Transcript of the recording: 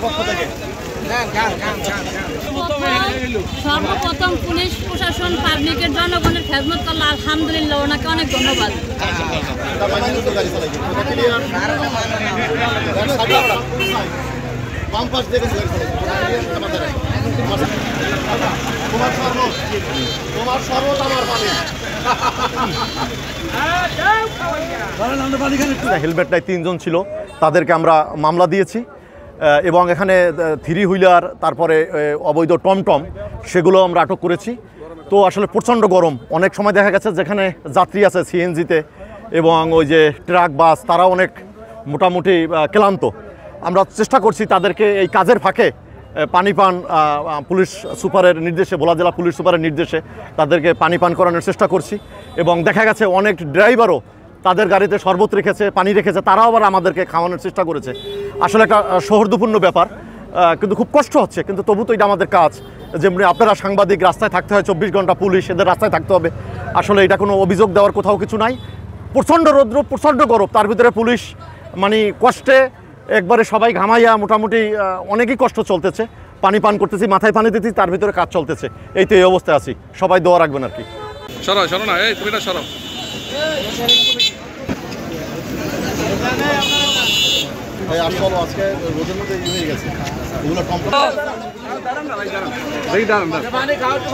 পক্ষ থেকে। সর্বপ্রথম পুলিশ প্রশাসন পাবলিকের জনগণের খেদমত করলো, আলহামদুলিল্লাহ, ওনাকে অনেক ধন্যবাদ। হেলমেট নাই 3 জন ছিল, তাদেরকে আমরা মামলা দিয়েছি এবং এখানে 3 হুইলার তারপরে অবৈধ টমটম সেগুলো আমরা আটক করেছি। তো আসলে প্রচণ্ড গরম, অনেক সময় দেখা গেছে যেখানে যাত্রী আছে সিএনজিতে এবং ওই যে ট্রাক বাস, তারা অনেক মোটামুটি ক্লান্ত। আমরা চেষ্টা করছি তাদেরকে এই কাজের ফাঁকে পানি পান, পুলিশ সুপারের নির্দেশে, ভোলা জেলা পুলিশ সুপারের নির্দেশে তাদেরকে পানি পান করানোর চেষ্টা করছি। এবং দেখা গেছে অনেক ড্রাইভারও তাদের গাড়িতে শরবত রেখেছে, পানি রেখেছে, তারাও আবার আমাদেরকে খাওয়ানোর চেষ্টা করেছে। আসলে একটা সৌহার্দ্যপূর্ণ ব্যাপার, কিন্তু খুব কষ্ট হচ্ছে, কিন্তু তবু তো এটা আমাদের কাজ। যেমনি আপনারা সাংবাদিক, রাস্তায় থাকতে হয় 24 ঘন্টা, পুলিশ এদের রাস্তায় থাকতে হবে। আসলে এটা কোনো অভিযোগ দেওয়ার কোথাও কিছু নাই। প্রচণ্ড রৌদ্র, প্রচণ্ড গরম, তার ভিতরে পুলিশ মানে কষ্টে একবারে সবাই ঘামাইয়া মোটামুটি অনেকই কষ্ট চলতেছে। পানি পান করতেছি, মাথায় পানি দিতেছি, তার ভিতরে কাজ চলতেছে। এই তো এই অবস্থায় আছি, সবাই দোয়া রাখবেন আর কি। সরাও সরো না, এই তুমি না সরাও। আসলে আজকে রোদের মধ্যে হয়ে গেছে এগুলো